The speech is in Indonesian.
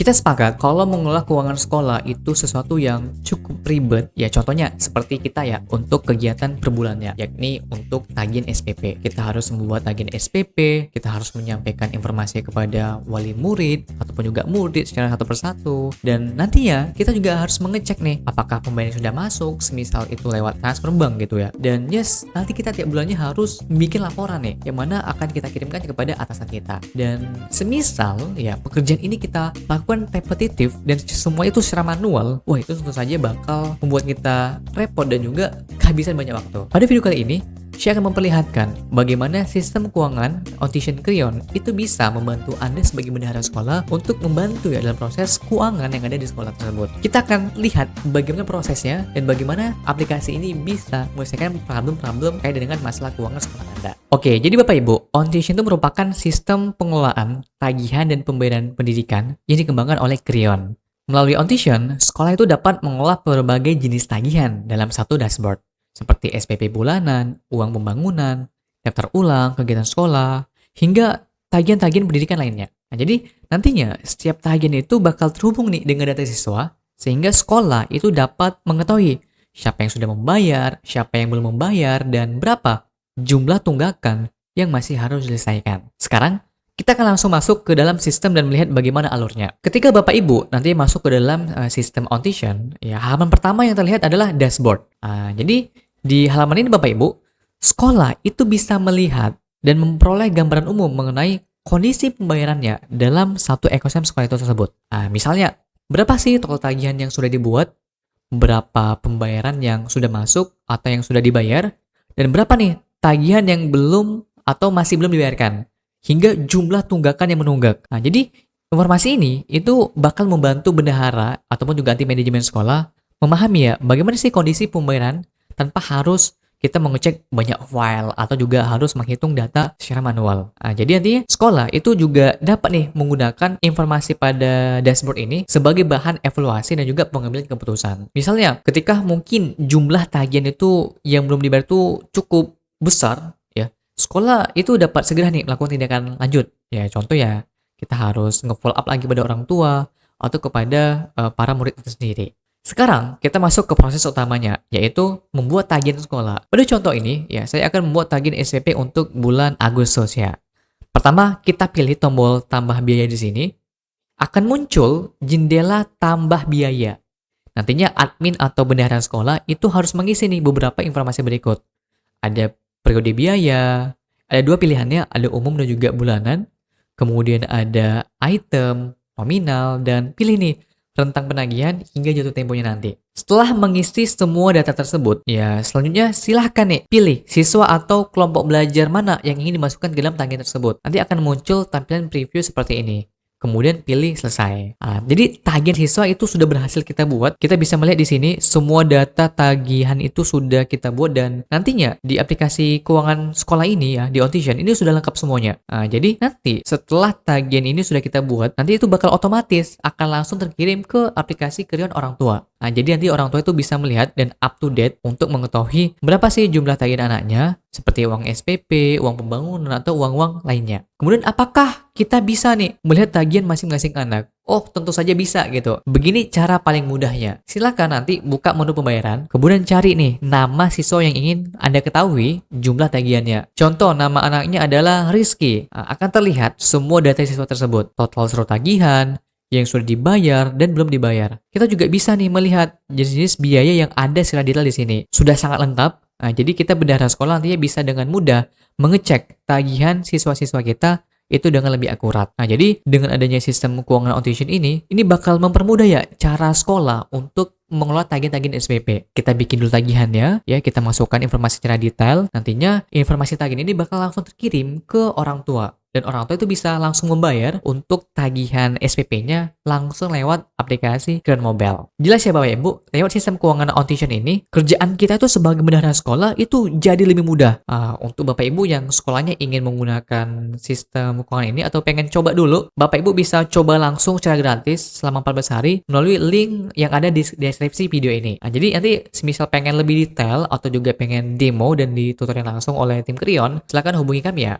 Kita sepakat kalau mengelola keuangan sekolah itu sesuatu yang cukup ribet. Ya contohnya seperti kita ya untuk kegiatan per bulannya, yakni untuk tagihan SPP. Kita harus membuat tagihan SPP, kita harus menyampaikan informasi kepada wali murid ataupun juga murid secara satu persatu. Dan nantinya kita juga harus mengecek nih apakah pembayaran sudah masuk, semisal itu lewat transfer bank gitu ya. Dan yes, nanti kita tiap bulannya harus bikin laporan nih, yang mana akan kita kirimkan kepada atasan kita. Dan semisal ya pekerjaan ini kita lakukan repetitif dan semua itu secara manual, wah itu tentu saja bakal membuat kita repot dan juga kehabisan banyak waktu. Pada video kali ini, saya akan memperlihatkan bagaimana sistem keuangan Audition Creon itu bisa membantu Anda sebagai bendahara sekolah untuk membantu ya dalam proses keuangan yang ada di sekolah tersebut. Kita akan lihat bagaimana prosesnya dan bagaimana aplikasi ini bisa menyelesaikan problem-problem kait dengan masalah keuangan sekolah Anda. Oke, jadi Bapak Ibu, Audition itu merupakan sistem pengelolaan tagihan dan pembayaran pendidikan yang dikembangkan oleh Creon. Melalui Audition, sekolah itu dapat mengolah berbagai jenis tagihan dalam satu dashboard, seperti SPP bulanan, uang pembangunan, daftar ulang, kegiatan sekolah, hingga tagihan-tagihan pendidikan lainnya. Nah, jadi nantinya setiap tagihan itu bakal terhubung nih dengan data siswa, sehingga sekolah itu dapat mengetahui siapa yang sudah membayar, siapa yang belum membayar, dan berapa jumlah tunggakan yang masih harus diselesaikan. Sekarang, kita akan langsung masuk ke dalam sistem dan melihat bagaimana alurnya. Ketika Bapak Ibu nanti masuk ke dalam sistem Audition, ya halaman pertama yang terlihat adalah dashboard. Jadi di halaman ini Bapak Ibu, sekolah itu bisa melihat dan memperoleh gambaran umum mengenai kondisi pembayarannya dalam satu ekosistem sekolah itu tersebut. Misalnya, berapa sih total tagihan yang sudah dibuat, berapa pembayaran yang sudah masuk atau yang sudah dibayar, dan berapa nih tagihan yang belum atau masih belum dibayarkan, hingga jumlah tunggakan yang menunggak. Nah, jadi informasi ini itu bakal membantu bendahara ataupun juga tim manajemen sekolah memahami ya bagaimana sih kondisi pembayaran tanpa harus kita mengecek banyak file atau juga harus menghitung data secara manual. Nah, jadi nantinya sekolah itu juga dapat nih menggunakan informasi pada dashboard ini sebagai bahan evaluasi dan juga pengambilan keputusan. Misalnya, ketika mungkin jumlah tagihan itu yang belum dibayar itu cukup besar, sekolah itu dapat segera nih melakukan tindakan lanjut. Ya, contoh ya, kita harus nge-follow up lagi pada orang tua atau kepada para murid itu sendiri. Sekarang, kita masuk ke proses utamanya, yaitu membuat tagihan sekolah. Pada contoh ini, ya, saya akan membuat tagihan SPP untuk bulan Agustus ya. Pertama, kita pilih tombol tambah biaya di sini. Akan muncul jendela tambah biaya. Nantinya admin atau bendahara sekolah itu harus mengisi nih beberapa informasi berikut. Ada periode biaya, ada dua pilihannya, ada umum dan juga bulanan. Kemudian ada item, nominal, dan pilih nih rentang penagihan hingga jatuh temponya nanti. Setelah mengisi semua data tersebut, ya selanjutnya silahkan nih pilih siswa atau kelompok belajar mana yang ingin dimasukkan ke dalam tagihan tersebut. Nanti akan muncul tampilan preview seperti ini. Kemudian pilih selesai. Jadi tagihan siswa itu sudah berhasil kita buat. Kita bisa melihat di sini semua data tagihan itu sudah kita buat dan nantinya di aplikasi keuangan sekolah ini ya di Audition ini sudah lengkap semuanya. Jadi nanti setelah tagihan ini sudah kita buat, nanti itu bakal otomatis akan langsung terkirim ke aplikasi Creon orang tua. Jadi nanti orang tua itu bisa melihat dan up to date untuk mengetahui berapa sih jumlah tagihan anaknya, seperti uang SPP, uang pembangunan, atau uang-uang lainnya. Kemudian apakah kita bisa nih melihat tagihan masing-masing anak? Oh, tentu saja bisa gitu. Begini cara paling mudahnya. Silakan nanti buka menu pembayaran, kemudian cari nih nama siswa yang ingin Anda ketahui jumlah tagihannya. Contoh, nama anaknya adalah Rizky. Akan terlihat semua data siswa tersebut. Total seluruh tagihan, yang sudah dibayar dan belum dibayar. Kita juga bisa nih melihat jenis-jenis biaya yang ada secara detail di sini. Sudah sangat lengkap. Jadi kita bendahara sekolah nantinya bisa dengan mudah mengecek tagihan siswa-siswa kita itu dengan lebih akurat. Jadi dengan adanya sistem keuangan Audition ini bakal mempermudah ya cara sekolah untuk mengelola tagihan-tagihan SPP. Kita bikin dulu tagihannya, ya kita masukkan informasi secara detail. Nantinya informasi tagihan ini bakal langsung terkirim ke orang tua. Dan orang tua itu bisa langsung membayar untuk tagihan SPP-nya langsung lewat aplikasi Creon Mobile. Jelas ya Bapak Ibu, lewat sistem keuangan Audition ini, kerjaan kita itu sebagai bendahara sekolah itu jadi lebih mudah. Untuk Bapak Ibu yang sekolahnya ingin menggunakan sistem keuangan ini atau pengen coba dulu, Bapak Ibu bisa coba langsung secara gratis selama 14 hari melalui link yang ada di deskripsi video ini. Jadi nanti semisal pengen lebih detail atau juga pengen demo dan ditutorin langsung oleh tim Creon, silakan hubungi kami ya.